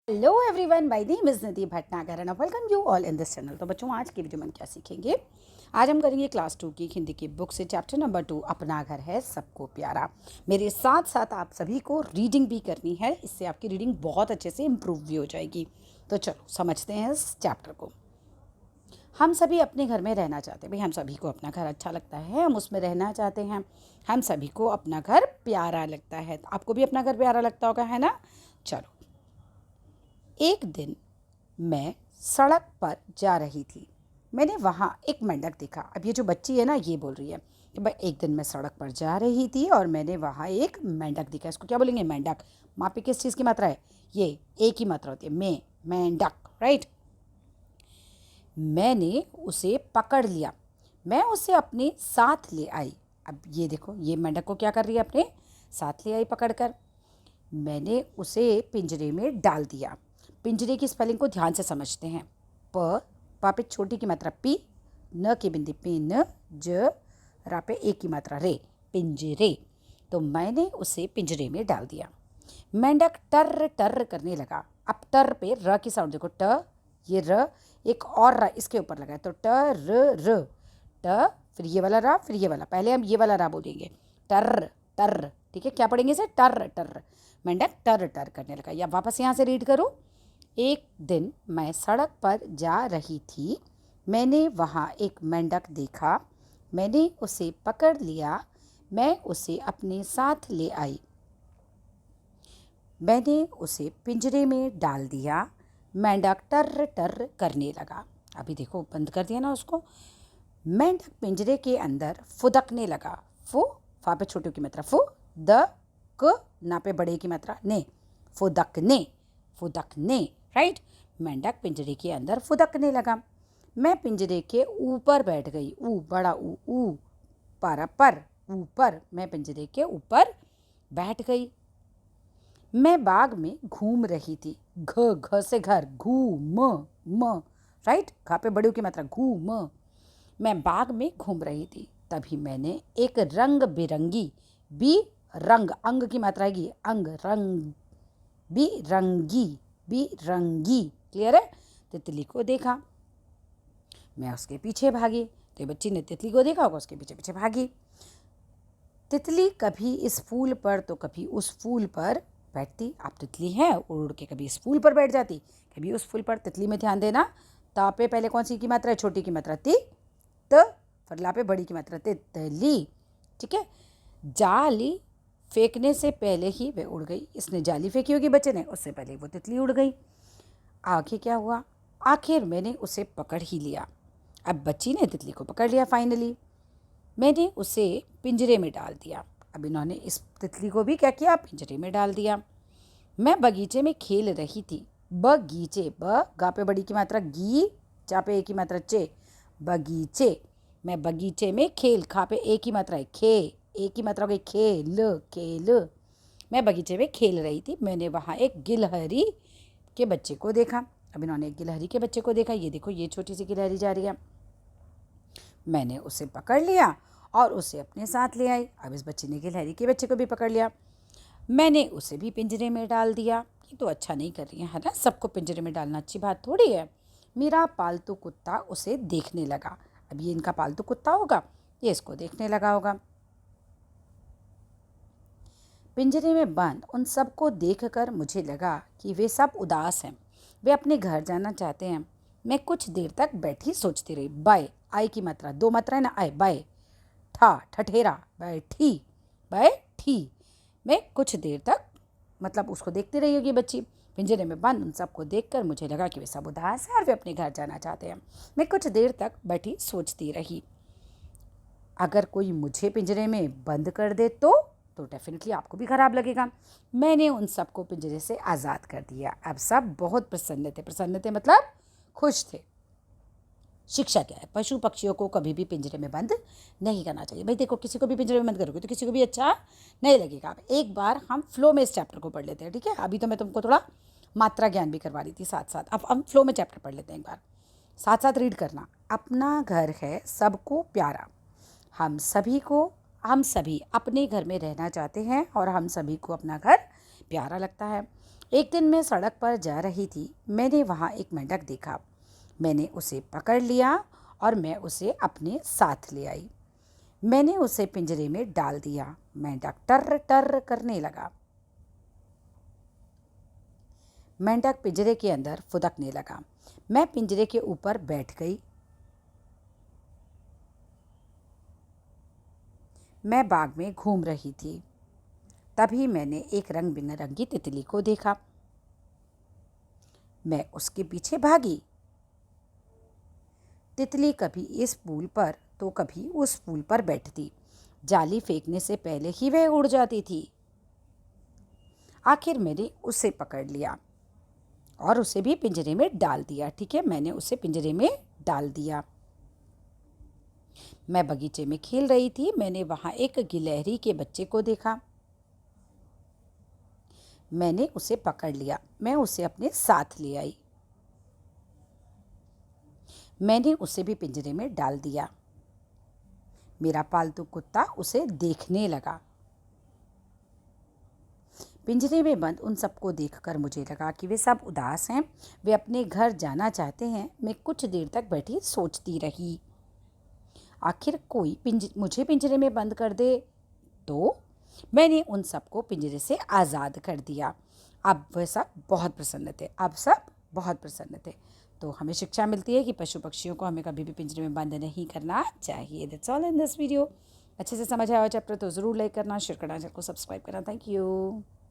Hello everyone, my name is Nidhi Bhatnagar and welcome you all in this channel. तो बच्चों, आज की video में हम क्या सीखेंगे? आज हम करेंगे क्लास 2 की हिंदी की बुक से चैप्टर नंबर 2, अपना घर है सबको प्यारा। मेरे साथ साथ आप सभी को रीडिंग भी करनी है, इससे आपकी रीडिंग बहुत अच्छे से इम्प्रूव भी हो जाएगी। तो चलो समझते हैं इस चैप्टर को। हम सभी अपने घर में रहना चाहते हैं। भाई, हम सभी को अपना घर अच्छा लगता है, हम उसमें रहना चाहते हैं। हम सभी को अपना घर प्यारा लगता है। तो आपको भी अपना घर प्यारा लगता होगा, है ना? चलो, एक दिन मैं सड़क पर जा रही थी। मैंने वहाँ एक मेंढक देखा। अब ये जो बच्ची है ना, ये बोल रही है कि भाई एक दिन मैं सड़क पर जा रही थी और मैंने वहाँ एक मेंढक देखा। इसको क्या बोलेंगे? मेंढक। वहाँ पे किस चीज़ की मात्रा है? ये एक ही मात्रा होती है, मेंढक, राइट। मैंने उसे पकड़ लिया। मैं उसे अपने साथ ले आई। अब ये देखो, ये मेंढक को क्या कर रही है? अपने साथ ले आई पकड़ कर। मैंने उसे पिंजरे में डाल दिया। पिंजरे की स्पेलिंग को ध्यान से समझते हैं। प पे छोटी की मात्रा पी, न की बिंदी पिन, ज रा पे एक की मात्रा रे, पिंजरे। तो मैंने उसे पिंजरे में डाल दिया। मेंढक टर टर करने लगा। अब टर पे र की साउंड देखो, ट, ये र, एक और र इसके ऊपर लगा है, तो ट र र, ट, फिर ये वाला रा, फिर ये वाला। पहले हम ये वाला रा बोलेंगे, टर टर। ठीक है, क्या पढ़ेंगे इसे? टर टर। मेंढक टर टर करने लगा। या वापस यहाँ से रीड करो। एक दिन मैं सड़क पर जा रही थी। मैंने वहाँ एक मेंढक देखा। मैंने उसे पकड़ लिया। मैं उसे अपने साथ ले आई। मैंने उसे पिंजरे में डाल दिया। मेंढक टर टर करने लगा। अभी देखो, बंद कर दिया ना उसको। मेंढक पिंजरे के अंदर फुदकने लगा। फु, फा पे छोटू की मात्रा फु, द, क, ना पे बड़े की मात्रा ने, फुदकने, फुदकने, राइट। मेंढक पिंजरे के अंदर फुदकने लगा। मैं पिंजरे के ऊपर बैठ गई। ऊ बड़ा ऊ पर ऊपर। मैं पिंजरे के ऊपर बैठ गई। मैं बाग में घूम रही थी। घ से घर, घूम, म, राइट। घा पे बड़े की मात्रा, घूम। मैं बाग में घूम रही थी। तभी मैंने एक रंग बिरंगी, बी रंग, अंग की मात्रा आएगी, अंग, रंग, बिरंगी, बिरंगी, क्लियर है? तितली को देखा। मैं उसके पीछे भागी। तो बच्ची ने तितली को देखा होगा, उसके पीछे पीछे भागी। तितली कभी इस फूल पर तो कभी उस फूल पर बैठती। आप तितली हैं, उड़ के कभी इस फूल पर बैठ जाती, कभी उस फूल पर। तितली में ध्यान देना, तापे पहले कौन सी की मात्रा है? छोटी की मात्रा ती, त, फिर ला पे बड़ी की मात्रा तितली। ठीक है। जाली फेंकने से पहले ही वह उड़ गई। इसने जाली फेंकी होगी बच्चे ने, उससे पहले वो तितली उड़ गई। आखिर क्या हुआ? आखिर मैंने उसे पकड़ ही लिया। अब बच्ची ने तितली को पकड़ लिया फाइनली। मैंने उसे पिंजरे में डाल दिया। अब इन्होंने इस तितली को भी क्या किया? पिंजरे में डाल दिया। मैं बगीचे में खेल रही थी। बगीचे, ब गा पे बड़ी की मात्रा गी, चा पे एक की मात्रा चे, बगीचे। मैं बगीचे में खेल, खा पे एक ही मात्रा है, खे, एक ही मात्रा हो गई, खेल, खेल। मैं बगीचे में खेल रही थी। मैंने वहाँ एक गिलहरी के बच्चे को देखा। अब इन्होंने एक गिलहरी के बच्चे को देखा। ये देखो, ये छोटी सी गिलहरी जा रही है। मैंने उसे पकड़ लिया और उसे अपने साथ ले आई। अब इस बच्चे ने गिलहरी के बच्चे को भी पकड़ लिया। मैंने उसे भी पिंजरे में डाल दिया। ये तो अच्छा नहीं कर रही है ना? सबको पिंजरे में डालना अच्छी बात थोड़ी है। मेरा पालतू कुत्ता उसे देखने लगा। अब ये इनका पालतू कुत्ता होगा, ये इसको देखने लगा होगा। पिंजरे में बंद उन सबको देखकर मुझे लगा कि वे सब उदास हैं। वे अपने घर जाना चाहते हैं। मैं कुछ देर तक बैठी सोचती रही। बाय, आई की मात्रा, दो मात्रा है ना, आए, बाय, ठा, ठठेरा, बैठी, बैठी। मैं कुछ देर तक, मतलब उसको देखती रही होगी बच्ची। पिंजरे में बंद उन सबको देखकर मुझे लगा कि वे सब उदास हैं और वे अपने घर जाना चाहते हैं। मैं कुछ देर तक बैठी सोचती रही। अगर कोई मुझे पिंजरे में बंद कर दे तो डेफिनेटली आपको भी खराब लगेगा। मैंने उन सबको पिंजरे से आज़ाद कर दिया। अब सब बहुत प्रसन्न थे। प्रसन्न थे मतलब खुश थे। शिक्षा क्या है? पशु पक्षियों को कभी भी पिंजरे में बंद नहीं करना चाहिए। भाई देखो, किसी को भी पिंजरे में बंद करोगे तो किसी को भी अच्छा नहीं लगेगा। अब एक बार हम फ्लो में इस चैप्टर को पढ़ लेते हैं, ठीक है? अभी तो मैं तुमको थोड़ा मात्रा ज्ञान भी करवा रही थी साथ साथ। अब हम फ्लो में चैप्टर पढ़ लेते हैं एक बार। साथ साथ रीड करना। अपना घर है सबको प्यारा। हम सभी अपने घर में रहना चाहते हैं और हम सभी को अपना घर प्यारा लगता है। एक दिन मैं सड़क पर जा रही थी। मैंने वहाँ एक मेंढक देखा। मैंने उसे पकड़ लिया और मैं उसे अपने साथ ले आई। मैंने उसे पिंजरे में डाल दिया। मेंढक टर टर करने लगा। मेंढक पिंजरे के अंदर फुदकने लगा। मैं पिंजरे के ऊपर बैठ गई। मैं बाग में घूम रही थी। तभी मैंने एक रंग बिरंगी तितली को देखा। मैं उसके पीछे भागी। तितली कभी इस पुल पर तो कभी उस पुल पर बैठती। जाली फेंकने से पहले ही वह उड़ जाती थी। आखिर मैंने उसे पकड़ लिया और उसे भी पिंजरे में डाल दिया। ठीक है, मैंने उसे पिंजरे में डाल दिया। मैं बगीचे में खेल रही थी। मैंने वहाँ एक गिलहरी के बच्चे को देखा। मैंने उसे पकड़ लिया। मैं उसे अपने साथ ले आई। मैंने उसे भी पिंजरे में डाल दिया। मेरा पालतू कुत्ता उसे देखने लगा। पिंजरे में बंद उन सबको देखकर मुझे लगा कि वे सब उदास हैं। वे अपने घर जाना चाहते हैं। मैं कुछ देर तक बैठी सोचती रही। आखिर कोई मुझे पिंजरे में बंद कर दे तो। मैंने उन सबको पिंजरे से आज़ाद कर दिया। अब वह सब बहुत प्रसन्न थे। तो हमें शिक्षा मिलती है कि पशु पक्षियों को हमें कभी भी पिंजरे में बंद नहीं करना चाहिए। That's all in this video. अच्छे से समझ आया चैप्टर तो ज़रूर लाइक करना, शेयर करना, चैनल को सब्सक्राइब करना। Thank you.